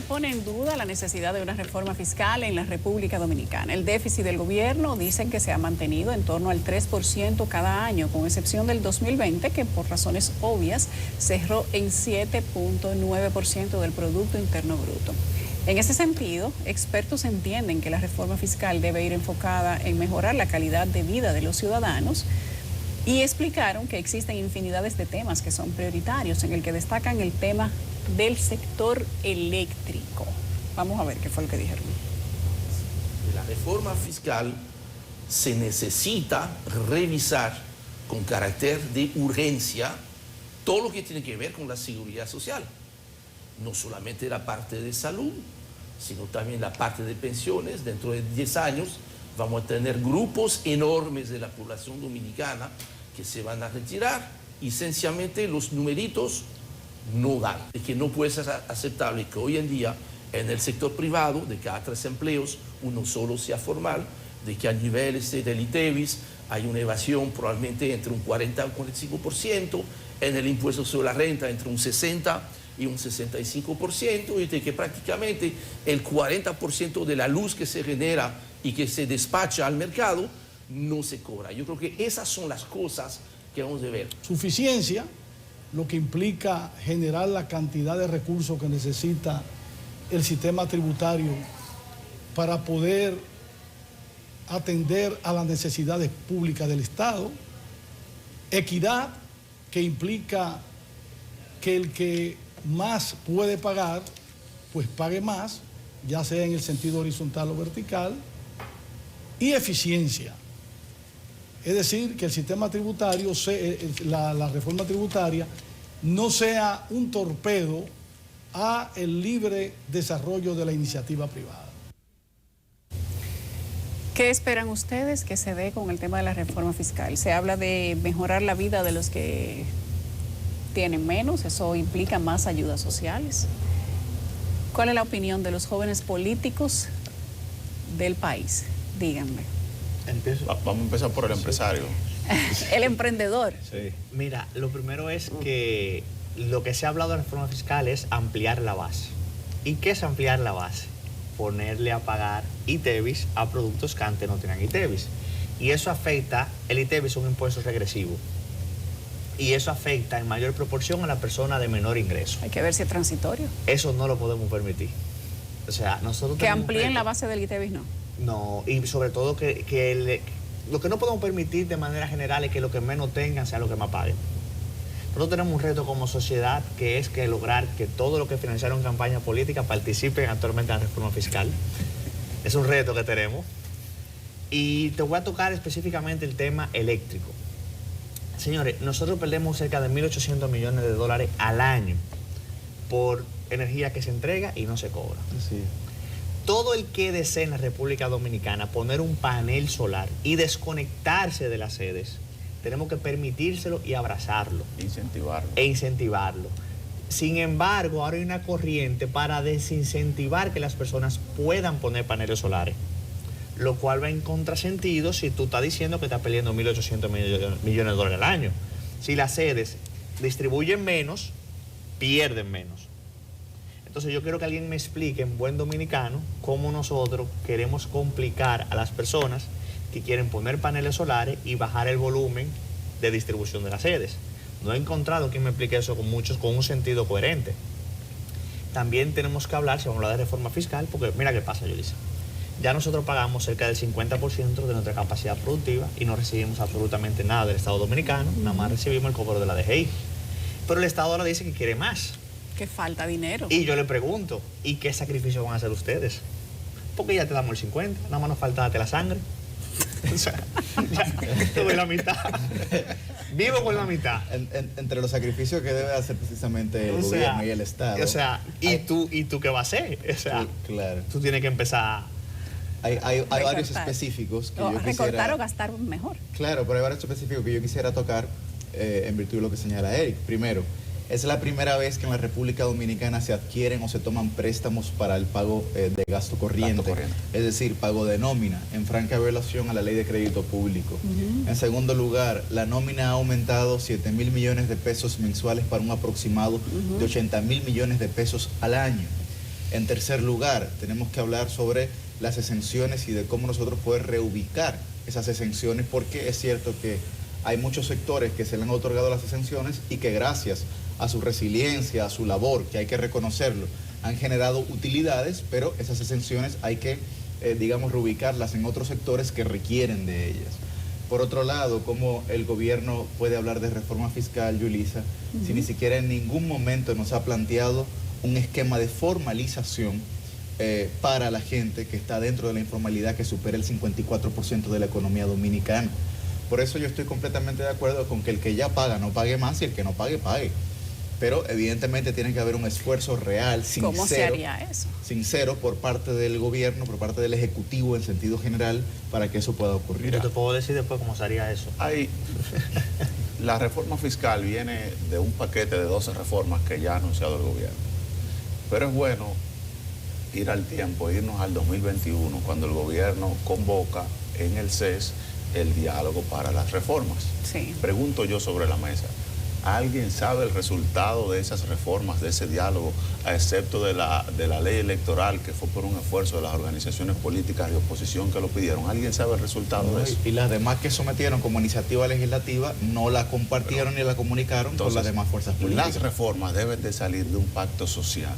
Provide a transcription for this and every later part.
Nadie pone en duda la necesidad de una reforma fiscal en la República Dominicana. El déficit del gobierno dicen que se ha mantenido en torno al 3% cada año, con excepción del 2020, que por razones obvias cerró en 7.9% del Producto Interno Bruto. En ese sentido, expertos entienden que la reforma fiscal debe ir enfocada en mejorar la calidad de vida de los ciudadanos y explicaron que existen infinidades de temas que son prioritarios, en el que destacan el tema del sector eléctrico. Vamos a ver qué fue lo que dijeron. La reforma fiscal se necesita revisar con carácter de urgencia todo lo que tiene que ver con la seguridad social. No solamente la parte de salud, sino también la parte de pensiones. Dentro de 10 años vamos a tener grupos enormes de la población dominicana que se van a retirar. Y esencialmente los numeritos no dan. Es que no puede ser aceptable que hoy en día en el sector privado, de cada 3 empleos, uno solo sea formal, de que a niveles del ITEVIS hay una evasión probablemente entre un 40 y un 45%, en el impuesto sobre la renta entre un 60 y un 65%, y de que prácticamente el 40% de la luz que se genera y que se despacha al mercado no se cobra. Yo creo que esas son las cosas que vamos a ver. Suficiencia, lo que implica generar la cantidad de recursos que necesita el sistema tributario para poder atender a las necesidades públicas del Estado. Equidad, que implica que el que más puede pagar, pues pague más, ya sea en el sentido horizontal o vertical. Y eficiencia, es decir, que el sistema tributario, la reforma tributaria, no sea un torpedo a el libre desarrollo de la iniciativa privada. ¿Qué esperan ustedes que se dé con el tema de la reforma fiscal? Se habla de mejorar la vida de los que tienen menos, eso implica más ayudas sociales. ¿Cuál es la opinión de los jóvenes políticos del país? Díganme. Vamos a empezar por el empresario. El emprendedor. Sí. Mira, lo primero es que lo que se ha hablado de la reforma fiscal es ampliar la base. ¿Y qué es ampliar la base? Ponerle a pagar ITEVIS a productos que antes no tenían ITEVIS. Y eso afecta, el ITEVIS es un impuesto regresivo. Y eso afecta en mayor proporción a la persona de menor ingreso. Hay que ver si es transitorio. Eso no lo podemos permitir. O sea, nosotros que amplíen la base del ITEVIS, no. No, y sobre todo lo que no podemos permitir de manera general es que lo que menos tengan sea lo que más paguen. Nosotros tenemos un reto como sociedad que es que lograr que todo lo que financiaron campaña política participen actualmente en la reforma fiscal. Es un reto que tenemos. Y te voy a tocar específicamente el tema eléctrico. Señores, nosotros perdemos cerca de 1.800 millones de dólares al año por energía que se entrega y no se cobra. Sí. Todo el que desee en la República Dominicana poner un panel solar y desconectarse de las sedes, tenemos que permitírselo y abrazarlo. Incentivarlo. Sin embargo, ahora hay una corriente para desincentivar que las personas puedan poner paneles solares, lo cual va en contrasentido si tú estás diciendo que estás perdiendo 1.800 millones de dólares al año. Si las sedes distribuyen menos, pierden menos. Entonces yo quiero que alguien me explique en buen dominicano cómo nosotros queremos complicar a las personas que quieren poner paneles solares y bajar el volumen de distribución de las sedes. No he encontrado quien me explique eso con un sentido coherente. También tenemos que hablar, si vamos a hablar de reforma fiscal, porque mira qué pasa, Yulisa. Ya nosotros pagamos cerca del 50% de nuestra capacidad productiva y no recibimos absolutamente nada del Estado Dominicano, nada más recibimos el cobro de la DGI. Pero el Estado ahora dice que quiere más. Que falta dinero. Y yo le pregunto, ¿y qué sacrificio van a hacer ustedes? Porque ya te damos el 50, nada más nos falta darte la sangre. O sea, ya te doy la mitad. Vivo con la mitad. Entre los sacrificios que debe hacer precisamente el gobierno y el Estado. O sea, ¿y tú qué vas a hacer? O sea, claro. Tú tienes que empezar. Hay varios específicos que yo quisiera... Recortar o gastar mejor. Claro, pero hay varios específicos que yo quisiera tocar en virtud de lo que señala Eric. Primero, es la primera vez que en la República Dominicana se adquieren o se toman préstamos para el pago de gasto corriente, es decir, pago de nómina, en franca violación a la ley de crédito público. En segundo lugar, la nómina ha aumentado 7.000 millones de pesos mensuales para un aproximado de 80.000 millones de pesos al año. En tercer lugar, tenemos que hablar sobre las exenciones y de cómo nosotros poder reubicar esas exenciones, porque es cierto que hay muchos sectores que se le han otorgado las exenciones y que gracias a su resiliencia, a su labor, que hay que reconocerlo, han generado utilidades, pero esas exenciones hay que, digamos, reubicarlas en otros sectores que requieren de ellas. Por otro lado, ¿cómo el gobierno puede hablar de reforma fiscal, Yulisa, si ni siquiera en ningún momento nos ha planteado un esquema de formalización para la gente que está dentro de la informalidad, que supera el 54% de la economía dominicana? Por eso yo estoy completamente de acuerdo con que el que ya paga no pague más y el que no pague, pague. Pero evidentemente tiene que haber un esfuerzo real, sincero. ¿Cómo se haría eso? Sincero por parte del gobierno, por parte del Ejecutivo en sentido general, para que eso pueda ocurrir. Yo te puedo decir después cómo se haría eso. La reforma fiscal viene de un paquete de 12 reformas que ya ha anunciado el gobierno. Pero es bueno ir al tiempo, irnos al 2021, cuando el gobierno convoca en el CES el diálogo para las reformas. Sí. Pregunto yo sobre la mesa, ¿alguien sabe el resultado de esas reformas, de ese diálogo, a excepto de la ley electoral, que fue por un esfuerzo de las organizaciones políticas de oposición que lo pidieron? ¿Alguien sabe el resultado de eso? Y las demás que sometieron como iniciativa legislativa no la compartieron ni la comunicaron con las demás fuerzas políticas. Las reformas deben de salir de un pacto social.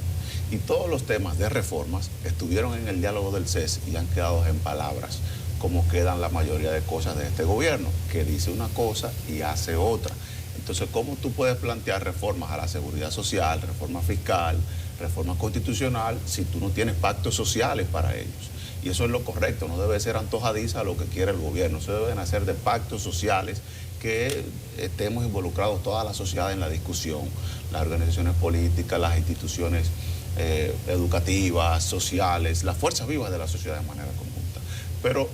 Y todos los temas de reformas estuvieron en el diálogo del CES y han quedado en palabras, como quedan la mayoría de cosas de este gobierno, que dice una cosa y hace otra. Entonces, ¿cómo tú puedes plantear reformas a la seguridad social, reforma fiscal, reforma constitucional, si tú no tienes pactos sociales para ellos? Y eso es lo correcto, no debe ser antojadiza lo que quiere el gobierno, se deben hacer de pactos sociales que estemos involucrados toda la sociedad en la discusión, las organizaciones políticas, las instituciones educativas, sociales, las fuerzas vivas de la sociedad de manera conjunta. Pero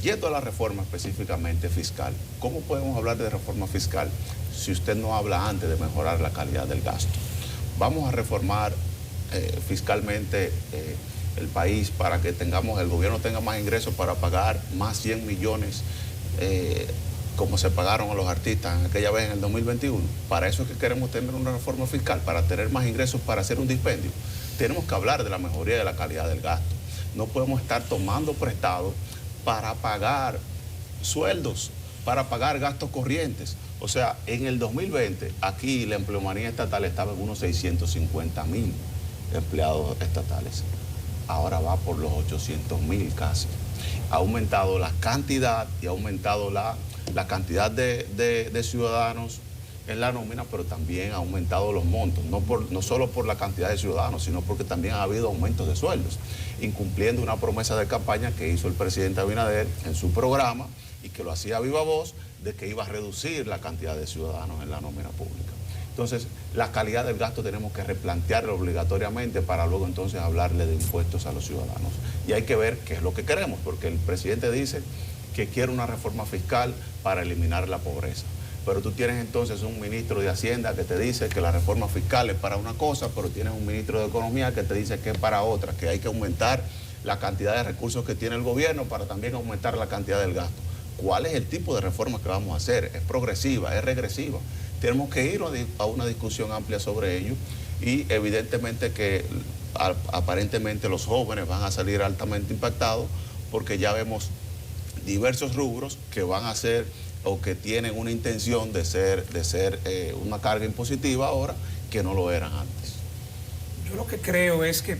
yendo a la reforma específicamente fiscal, ¿cómo podemos hablar de reforma fiscal si usted no habla antes de mejorar la calidad del gasto? Vamos a reformar fiscalmente el país para que el gobierno tenga más ingresos para pagar más 100 millones como se pagaron a los artistas en aquella vez en el 2021. Para eso es que queremos tener una reforma fiscal, para tener más ingresos, para hacer un dispendio. Tenemos que hablar de la mejoría de la calidad del gasto. No podemos estar tomando prestado para pagar sueldos, para pagar gastos corrientes. O sea, en el 2020, aquí la empleomanía estatal estaba en unos 650,000 empleados estatales. Ahora va por los 800,000 casi. Ha aumentado la cantidad y ha aumentado la cantidad de ciudadanos en la nómina, pero también ha aumentado los montos, no solo por la cantidad de ciudadanos, sino porque también ha habido aumentos de sueldos, incumpliendo una promesa de campaña que hizo el presidente Abinader en su programa y que lo hacía a viva voz, de que iba a reducir la cantidad de ciudadanos en la nómina pública. Entonces, la calidad del gasto tenemos que replantearlo obligatoriamente para luego entonces hablarle de impuestos a los ciudadanos. Y hay que ver qué es lo que queremos, porque el presidente dice que quiere una reforma fiscal para eliminar la pobreza. Pero tú tienes entonces un ministro de Hacienda que te dice que la reforma fiscal es para una cosa, pero tienes un ministro de Economía que te dice que es para otra, que hay que aumentar la cantidad de recursos que tiene el gobierno para también aumentar la cantidad del gasto. ¿Cuál es el tipo de reforma que vamos a hacer? ¿Es progresiva? ¿Es regresiva? Tenemos que ir a una discusión amplia sobre ello y evidentemente que aparentemente los jóvenes van a salir altamente impactados porque ya vemos diversos rubros que van a ser o que tienen una intención de ser una carga impositiva ahora que no lo eran antes. Yo lo que creo es que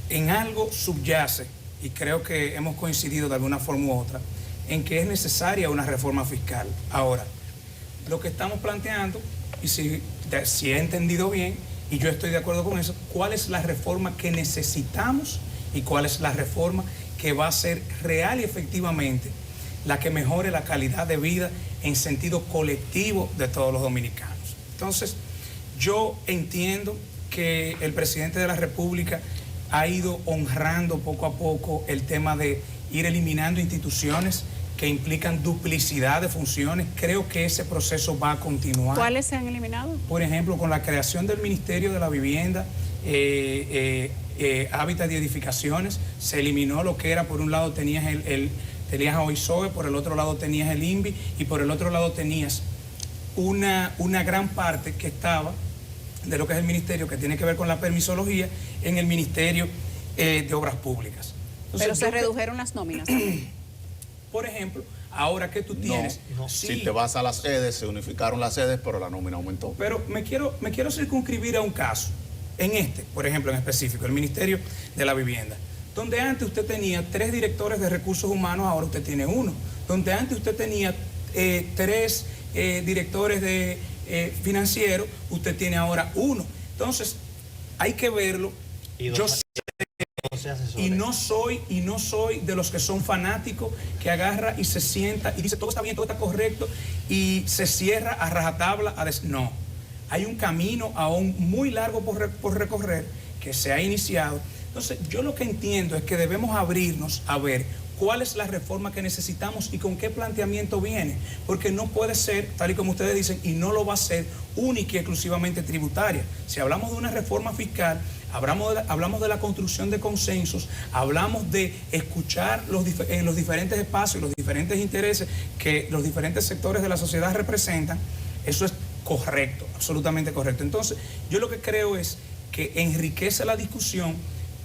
en algo subyace, y creo que hemos coincidido de alguna forma u otra, en que es necesaria una reforma fiscal. Ahora, lo que estamos planteando, y si he entendido bien, y yo estoy de acuerdo con eso, ¿cuál es la reforma que necesitamos y cuál es la reforma que va a ser real y efectivamente la que mejore la calidad de vida en sentido colectivo de todos los dominicanos? Entonces, yo entiendo que el presidente de la República ha ido honrando poco a poco el tema de ir eliminando instituciones que implican duplicidad de funciones. Creo que ese proceso va a continuar. ¿Cuáles se han eliminado? Por ejemplo, con la creación del Ministerio de la Vivienda, Hábitat y Edificaciones, se eliminó lo que era, por un lado tenías tenías a OISOE, por el otro lado tenías el INVI y por el otro lado tenías una gran parte que estaba de lo que es el ministerio, que tiene que ver con la permisología en el Ministerio de Obras Públicas. Entonces, pero se redujeron las nóminas. Por ejemplo, ahora que tú tienes... Si sí, te vas a las sedes, se unificaron las sedes, pero la nómina aumentó. pero me quiero circunscribir a un caso, en este, por ejemplo, en específico, el Ministerio de la Vivienda, donde antes usted tenía 3 directores de recursos humanos, ahora usted tiene 1. Donde antes usted tenía 3 directores de financieros, usted tiene ahora 1. Entonces, hay que verlo. Yo sé, y no soy de los que son fanáticos que agarra y se sienta y dice todo está bien, todo está correcto y se cierra a rajatabla no. Hay un camino aún muy largo por recorrer que se ha iniciado. Entonces, yo lo que entiendo es que debemos abrirnos a ver cuál es la reforma que necesitamos y con qué planteamiento viene, porque no puede ser, tal y como ustedes dicen, y no lo va a ser única y exclusivamente tributaria. Si hablamos de una reforma fiscal, hablamos de la construcción de consensos, hablamos de escuchar en los diferentes espacios, los diferentes intereses que los diferentes sectores de la sociedad representan. Eso es correcto, absolutamente correcto. Entonces, yo lo que creo es que enriquece la discusión,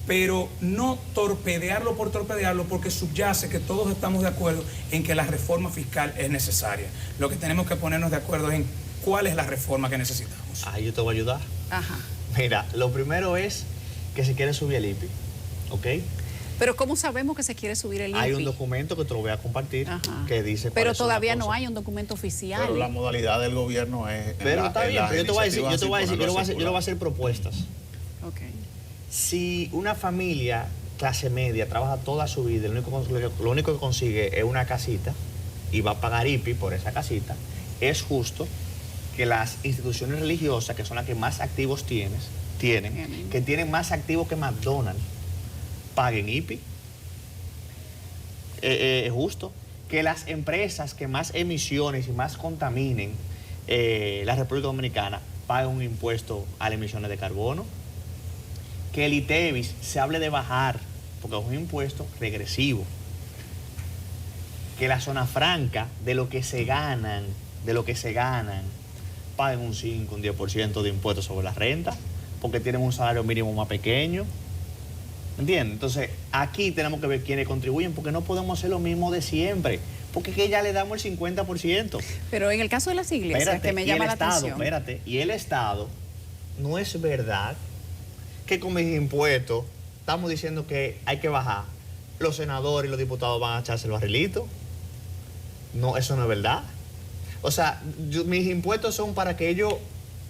pero no torpedearlo por torpedearlo, porque subyace que todos estamos de acuerdo en que la reforma fiscal es necesaria. Lo que tenemos que ponernos de acuerdo es en cuál es la reforma que necesitamos. Yo te voy a ayudar. Ajá. Mira, lo primero es que se quiere subir el IPI, ¿ok? Pero ¿cómo sabemos que se quiere subir el IPI? Hay un documento que te lo voy a compartir. Ajá. Que dice... Pero todavía no hay un documento oficial. Pero la modalidad del gobierno es... Pero está bien, pero yo te voy a decir, yo le voy a hacer propuestas. Ok. Si una familia clase media trabaja toda su vida, lo único que consigue es una casita y va a pagar IPI por esa casita, es justo que las instituciones religiosas, que son las que más activos tienen, que tienen más activos que McDonald's, paguen IPI. Es justo que las empresas que más emisiones y más contaminen la República Dominicana paguen un impuesto a las emisiones de carbono. Que el ITEVIS se hable de bajar, porque es un impuesto regresivo. Que la zona franca, de lo que se ganan, paguen un 5, un 10% de impuestos sobre la renta, porque tienen un salario mínimo más pequeño. ¿Entiendes? Entonces, aquí tenemos que ver quiénes contribuyen, porque no podemos hacer lo mismo de siempre, porque que ya le damos el 50%. Pero en el caso de las iglesias, que me llama la atención. Espérate, y el Estado, no es verdad que con mis impuestos estamos diciendo que hay que bajar. Los senadores y los diputados van a echarse el barrilito. No, eso no es verdad. O sea, mis impuestos son para que ellos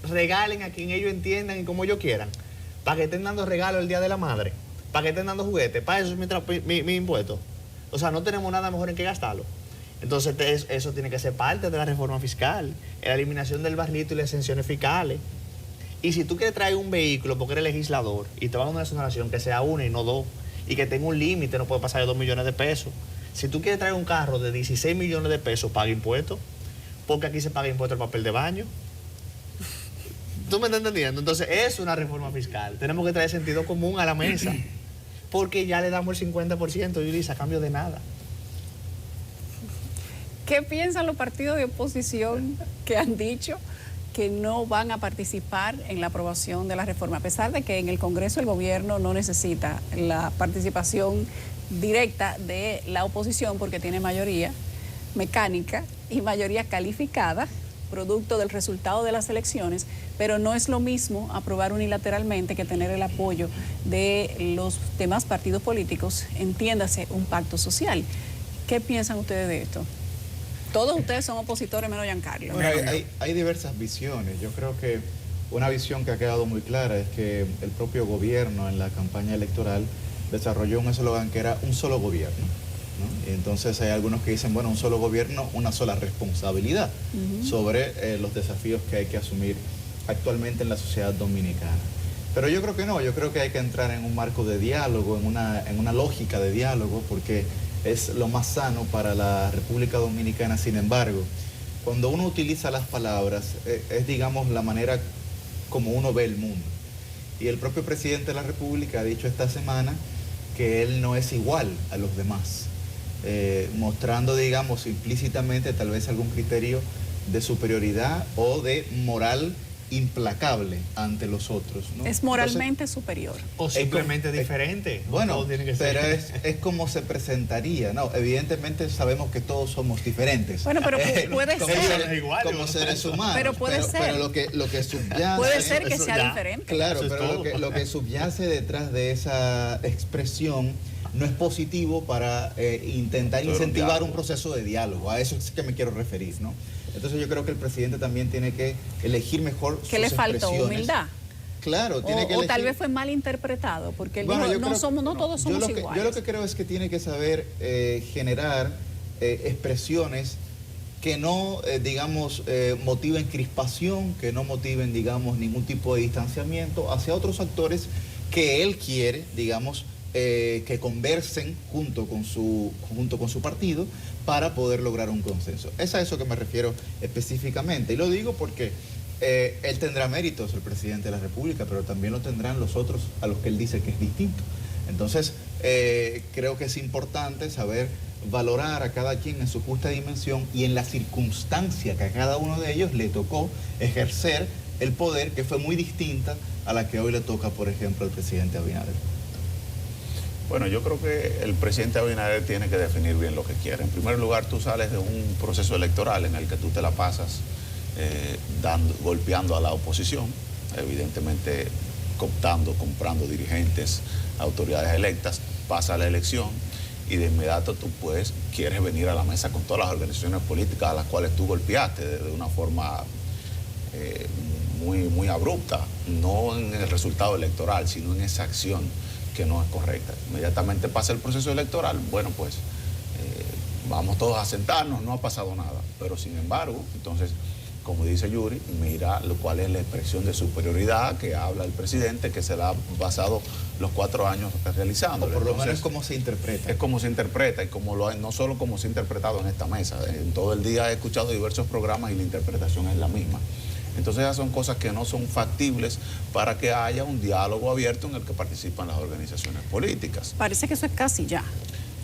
regalen a quien ellos entiendan y como ellos quieran. Para que estén dando regalos el Día de la Madre. Para que estén dando juguetes. Para eso es mi impuesto. O sea, no tenemos nada mejor en que gastarlo. Entonces, eso tiene que ser parte de la reforma fiscal. La eliminación del barrilito y las exenciones fiscales. Y si tú quieres traer un vehículo porque eres legislador y te vas a una exoneración que sea 1 y no 2 y que tenga un límite, no puede pasar de 2 millones de pesos. Si tú quieres traer un carro de 16 millones de pesos, paga impuestos, porque aquí se paga impuesto al papel de baño. ¿Tú me estás entendiendo? Entonces es una reforma fiscal. Tenemos que traer sentido común a la mesa, porque ya le damos el 50%, Yulisa, a cambio de nada. ¿Qué piensan los partidos de oposición que han dicho que no van a participar en la aprobación de la reforma, a pesar de que en el Congreso el gobierno no necesita la participación directa de la oposición porque tiene mayoría mecánica y mayoría calificada, producto del resultado de las elecciones, pero no es lo mismo aprobar unilateralmente que tener el apoyo de los demás partidos políticos, entiéndase, un pacto social? ¿Qué piensan ustedes de esto? Todos ustedes son opositores menos Giancarlo. Bueno, hay diversas visiones. Yo creo que una visión que ha quedado muy clara es que el propio gobierno en la campaña electoral desarrolló un eslogan que era un solo gobierno, ¿no? Y entonces hay algunos que dicen, bueno, un solo gobierno, una sola responsabilidad sobre los desafíos que hay que asumir actualmente en la sociedad dominicana. Pero yo creo que no, yo creo que hay que entrar en un marco de diálogo, en una lógica de diálogo, porque es lo más sano para la República Dominicana. Sin embargo, cuando uno utiliza las palabras, es digamos la manera como uno ve el mundo. Y el propio presidente de la República ha dicho esta semana que él no es igual a los demás, mostrando digamos implícitamente tal vez algún criterio de superioridad o de moral implacable ante los otros, ¿no? Es moralmente superior. O simplemente diferente. Bueno, Todo tiene que pero ser. es como se presentaría, ¿no? Evidentemente sabemos que todos somos diferentes. Bueno, pero puede como ser. seres, como seres humanos. Pero puede ser. Pero lo que subyace... Puede ser que sea ya. diferente. Claro, Eso es pero todo. lo que subyace detrás de esa expresión no es positivo para intentar Pero incentivar diálogo. un proceso de diálogo. A eso es que me quiero referir, ¿no? Entonces yo creo que el presidente también tiene que elegir mejor sus ¿Qué le faltó? expresiones. Humildad. Claro, tiene que O elegir... tal vez fue mal interpretado, porque él Bueno, dijo, yo no, creo- somos, no todos somos yo iguales. lo que creo es que tiene que saber generar expresiones que no, digamos, motiven crispación, que no motiven, digamos, ningún tipo de distanciamiento hacia otros actores que él quiere, digamos, que conversen junto con su partido para poder lograr un consenso. Es a eso que me refiero específicamente. Y lo digo porque él tendrá méritos, el presidente de la República, pero también lo tendrán los otros a los que él dice que es distinto. Entonces, creo que es importante saber valorar a cada quien en su justa dimensión y en la circunstancia que a cada uno de ellos le tocó ejercer el poder, que fue muy distinta a la que hoy le toca, por ejemplo, al presidente Abinader. Bueno, yo creo que el presidente Abinader tiene que definir bien lo que quiere. En primer lugar, tú sales de un proceso electoral en el que tú te la pasas golpeando a la oposición, evidentemente cooptando, comprando dirigentes, autoridades electas, pasa la elección y de inmediato tú pues quieres venir a la mesa con todas las organizaciones políticas a las cuales tú golpeaste de una forma muy abrupta, no en el resultado electoral, sino en esa acción que no es correcta. Inmediatamente pasa el proceso electoral, bueno pues vamos todos a sentarnos, no ha pasado nada, pero sin embargo, entonces, como dice Yuri, mira cuál es la expresión de superioridad que habla el presidente, que se la ha pasado los 4 años realizando. O por lo Entonces, menos cómo se interpreta. es como se interpreta y como lo hay, no solo como se ha interpretado en esta mesa. En todo el día he escuchado diversos programas y la interpretación es la misma. Entonces esas son cosas que no son factibles para que haya un diálogo abierto en el que participan las organizaciones políticas. Parece que eso es casi ya.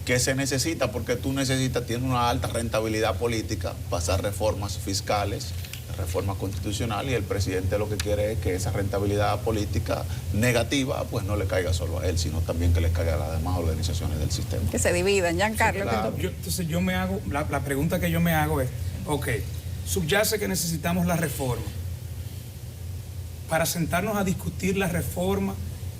¿Qué se necesita? Porque tú necesitas, tienes una alta rentabilidad política, pasar reformas fiscales, reformas constitucionales, y el presidente lo que quiere es que esa rentabilidad política negativa pues no le caiga solo a él, sino también que le caiga a las demás organizaciones del sistema. Que se dividan, Giancarlo. Claro. Entonces yo me hago, la pregunta que yo me hago es, ok, subyace que necesitamos la reforma. Para sentarnos a discutir la reforma,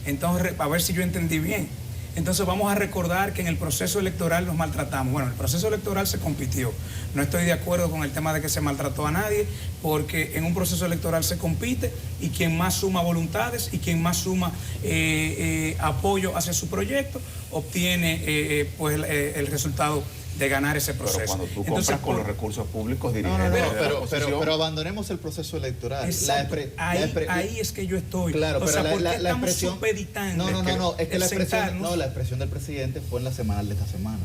entonces, a ver si yo entendí bien. Entonces vamos a recordar que en el proceso electoral nos maltratamos. Bueno, el proceso electoral se compitió. No estoy de acuerdo con el tema de que se maltrató a nadie, porque en un proceso electoral se compite y quien más suma voluntades y quien más suma apoyo hacia su proyecto obtiene el resultado de ganar ese proceso. Pero cuando tú compras con los recursos públicos dirigentes de la oposición, pero abandonemos el proceso electoral. Exacto. Ahí es que yo estoy. Claro, o pero sea, ¿por qué la estamos expresión... supeditando? No, es que la sentarnos... expresión del presidente fue en la semanal de esta semana.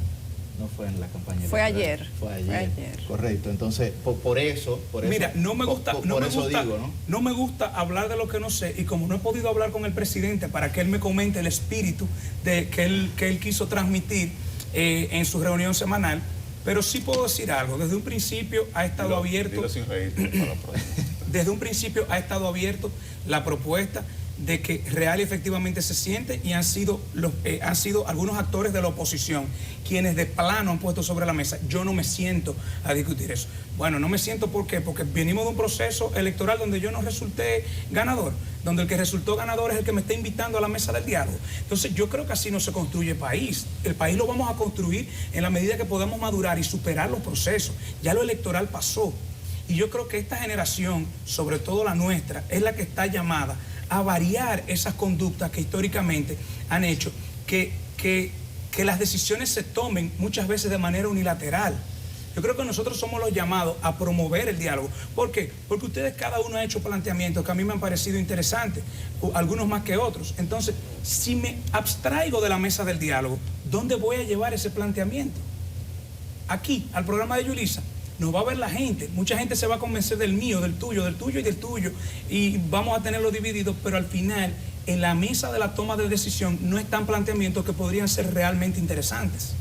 No fue en la campaña Fue electoral. ayer. Fue Fue ayer. ayer. Correcto. Entonces, por eso... Mira, no me gusta, digo, no me gusta hablar de lo que no sé, y como no he podido hablar con el presidente para que él me comente el espíritu de que él quiso transmitir en su reunión semanal, pero sí puedo decir algo. Desde un principio ha estado abierto. dilo sin reírte para la próxima. Desde un principio ha estado abierto la propuesta de que real y efectivamente se siente, y han sido algunos actores de la oposición quienes de plano han puesto sobre la mesa. Yo no me siento a discutir eso. Bueno, no me siento, ¿por qué? Porque venimos de un proceso electoral donde yo no resulté ganador, donde el que resultó ganador es el que me está invitando a la mesa del diálogo. Entonces yo creo que así no se construye país. El país lo vamos a construir en la medida que podamos madurar y superar los procesos. Ya lo electoral pasó. Y yo creo que esta generación, sobre todo la nuestra, es la que está llamada a variar esas conductas que históricamente han hecho que las decisiones se tomen muchas veces de manera unilateral. Yo creo que nosotros somos los llamados a promover el diálogo. ¿Por qué? Porque ustedes cada uno ha hecho planteamientos que a mí me han parecido interesantes, algunos más que otros. Entonces, si me abstraigo de la mesa del diálogo, ¿dónde voy a llevar ese planteamiento? Aquí, al programa de Yulisa, nos va a ver la gente, mucha gente se va a convencer del mío, del tuyo y del tuyo, y vamos a tenerlo dividido, pero al final, en la mesa de la toma de decisión, no están planteamientos que podrían ser realmente interesantes.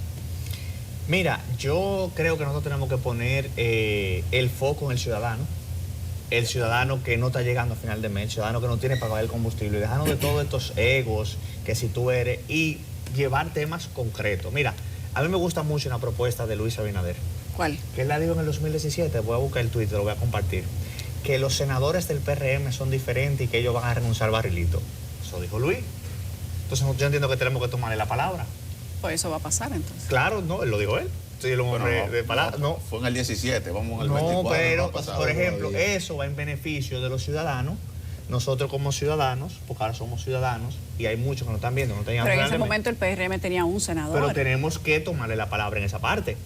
Mira, yo creo que nosotros tenemos que poner el foco en el ciudadano. el ciudadano que no está llegando a final de mes, el ciudadano que no tiene para pagar el combustible, y dejarnos de todos estos egos, que si tú eres, y llevar temas concretos. Mira, a mí me gusta mucho una propuesta de Luis Abinader. ¿Cuál? Que él la dijo en el 2017, voy a buscar el tuit, lo voy a compartir, que los senadores del PRM son diferentes y que ellos van a renunciar al barrilito. Eso dijo Luis. Entonces yo entiendo que tenemos que tomarle la palabra. Pues eso va a pasar entonces. Claro, no, él lo dijo él. Sí, el hombre de palabra. No, fue en el 17, vamos al no, 24. pero, no ha pasado por ejemplo, todavía. eso va en beneficio de los ciudadanos. Nosotros como ciudadanos, porque ahora somos ciudadanos, y hay muchos que no están viendo, no tenían Pero en plan ese de mes. momento el PRM tenía un senador. Pero tenemos que tomarle la palabra en esa parte.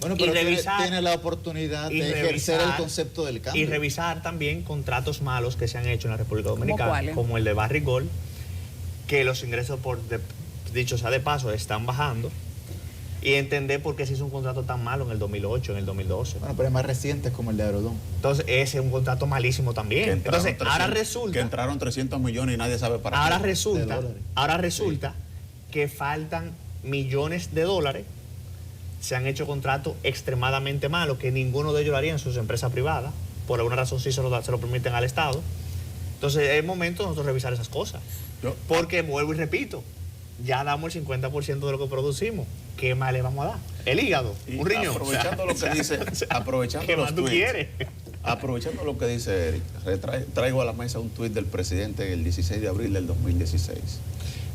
Bueno, Y pero revisar- tiene la oportunidad y de ejercer el revisar- concepto del cambio. Y revisar también contratos malos que se han hecho en la República Dominicana, cuáles? como el de Barrigol, que los ingresos, dicho sea de paso, están bajando, y entender por qué se hizo un contrato tan malo en el 2008, en el 2012. Bueno, pero es más reciente como el de Aerodón. Entonces, ese es un contrato malísimo Que también. entraron Entonces, ahora 300 que resulta, entraron 300 millones y nadie sabe para ahora qué. resulta, de dólares. ahora resulta que faltan millones de dólares. Se han hecho contratos extremadamente malos que ninguno de ellos lo haría en sus empresas privadas. Por alguna razón sí se lo permiten al Estado. Entonces es momento de nosotros revisar esas cosas. Porque vuelvo y repito, ya damos el 50% de lo que producimos. ¿Qué más le vamos a dar? El hígado, Y un riñón. aprovechando lo que dice, aprovechando ¿Qué los más tú tweets, quieres? aprovechando lo que dice Eric, traigo a la mesa un tuit del presidente el 16 de abril del 2016.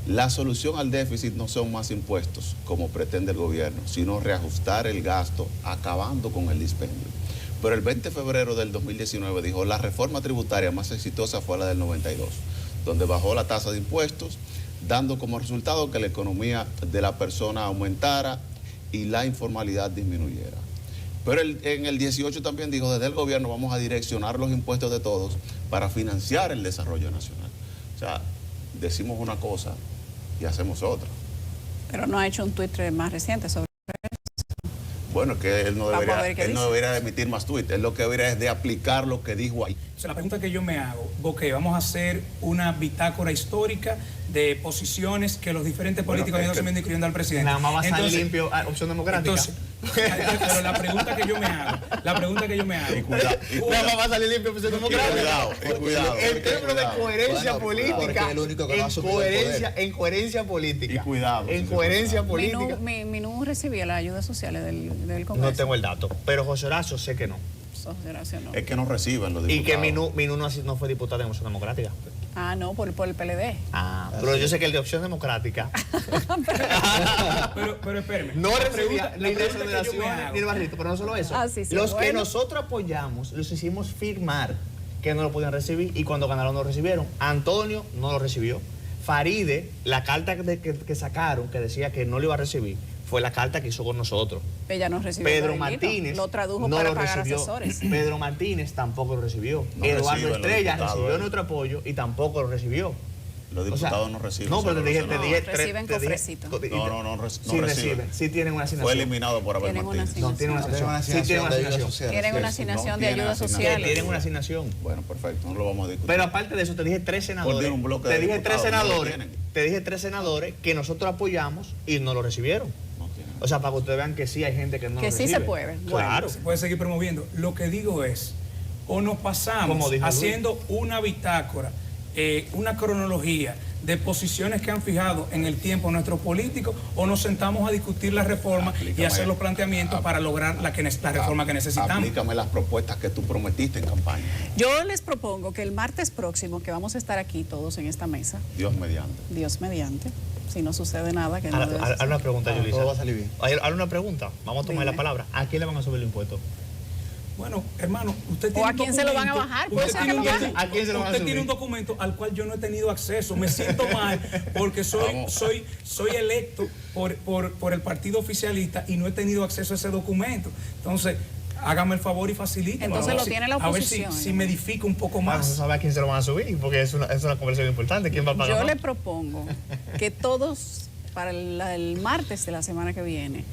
La solución al déficit no son más impuestos, como pretende el gobierno, sino reajustar el gasto, acabando con el dispendio. Pero el 20 de febrero del 2019 dijo, la reforma tributaria más exitosa fue la del 92, donde bajó la tasa de impuestos, dando como resultado que la economía de la persona aumentara y la informalidad disminuyera. Pero en el 18 también dijo, desde el gobierno vamos a direccionar los impuestos de todos para financiar el desarrollo nacional. O sea, decimos una cosa y hacemos otra. Pero no ha hecho un tuit más reciente sobre. Bueno, que él no Vamos a debería, ver qué él no dice. debería emitir más tweets, él lo que debería es de aplicar lo que dijo ahí. O sea, la pregunta que yo me hago, ok, vamos a hacer una bitácora histórica de posiciones que los diferentes políticos han ido asumiendo, incluyendo al presidente. Nada más va a salir Entonces, limpio, opción democrática. Entonces, pero la pregunta que yo me hago, Y cuidado, Nada más va a salir limpio, opción democrática. cuidado. En términos de coherencia Bueno, política, porque es el único que no ha asumido el poder. en coherencia política. Y cuidado, En sí, coherencia cuidado. política. Minú recibía las ayudas sociales del Congreso. No tengo el dato, pero José Horacio sé que no. Generación no. Es que no reciben los diputados. Y que Minú no fue diputado en Opción Democrática. Ah, no, por el PLD. Pero yo sé que el de Opción Democrática pero espérame. no La recibía pregunta- ni la pregunta que yo me regeneraciones hago. ni el barrito, pero no solo eso. Ah, sí, sí, los que bueno. nosotros apoyamos, los hicimos firmar que no lo podían recibir y cuando ganaron no lo recibieron. Antonio no lo recibió. Faride, la carta que sacaron que decía que no lo iba a recibir, fue la carta que hizo con nosotros. Ella no recibió. Pedro el barrilito. Martínez Lo tradujo no para lo pagar recibió. asesores. Pedro Martínez tampoco lo recibió. No Eduardo reciben los Estrella diputados, recibió ¿eh? nuestro apoyo y tampoco lo recibió. Los O sea, diputados no reciben. No, pero solo te dije, los te senadores. dije Reciben te dije- cofrecito. No sí reciben, sí tienen una asignación. Fue eliminado por Abel Tienen una Martínez. No, tienen una Tienen una asignación. Sí, tienen una asignación de ayuda asignación. social. Tienen una Sí, sí. asignación no de tiene ayudas asignación. sociales. Tienen una asignación. Bueno, perfecto, no lo vamos a discutir. Pero aparte de eso, te dije tres senadores. Por un bloque de Te dije tres diputados, no lo senadores. tienen. Te dije tres senadores que nosotros apoyamos y no lo recibieron. No tienen. O sea, para que ustedes vean que sí hay gente que no Que lo sí recibe. se puede. Claro. Se puede seguir promoviendo. Lo que digo es, o nos Como pasamos dijo Luis. haciendo una bitácora, una cronología de posiciones que han fijado en el tiempo nuestros políticos, o nos sentamos a discutir la reforma y Aplícame. hacer los planteamientos para lograr la reforma que necesitamos. Aplícame las propuestas que tú prometiste en campaña. Yo les propongo que el martes próximo, que vamos a estar aquí todos en esta mesa, Dios mediante. Dios mediante, si no sucede nada, que no debe Haz una pregunta, Yulisa. Todo va a salir bien. Haz una pregunta. Vamos a tomar Dime. la palabra. ¿A quién le van a subir el impuesto? Bueno, hermano, usted ¿O tiene a un quién se lo van a documento- bajar? Puede usted ser tiene que lo un bajen. ¿A quién se lo van a usted subir? tiene un documento al cual yo no he tenido acceso. Me siento mal porque Vamos. soy electo por el partido oficialista y no he tenido acceso a ese documento. Entonces, hágame el favor y facilite. Entonces lo tiene la oposición. A ver si me edifica un poco Vamos a más. saber a quién se lo van a subir, porque es una conversación importante. ¿Quién va a pagar Yo más? le propongo que todos, para el martes de la semana que viene,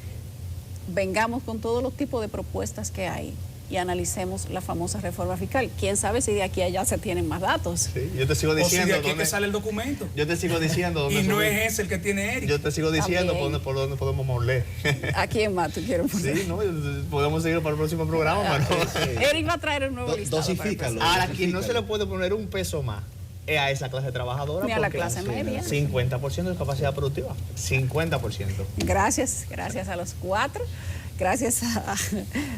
vengamos con todos los tipos de propuestas que hay y analicemos la famosa reforma fiscal. ¿Quién sabe si de aquí a allá se tienen más datos? Sí, yo te sigo O si diciendo. de aquí es que sale el documento. Yo te sigo diciendo. Y no es ese el que tiene Eric. Yo te sigo diciendo por dónde podemos morler. ¿A quién más tú quieres poner? Sí, no, podemos seguir para el próximo programa. Pero... Eric va a traer un nuevo listado. Dosifícalo. Ahora, quien no se le puede poner un peso más es a esa clase trabajadora. Ni a la porque clase media. 50% de capacidad productiva. 50%. Gracias a los cuatro. Gracias a...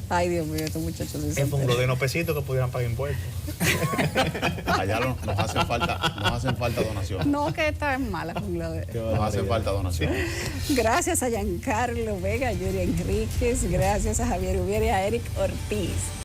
Ay, Dios mío, estos muchachos... Es un de unos pesitos que pudieran pagar impuestos. Allá nos hacen falta donaciones. No, que está mala con lo de... Nos hacen falta donaciones. Gracias a Giancarlo Vega, a Yuri Enríquez, gracias a Javier Ubiera y a Eric Ortiz.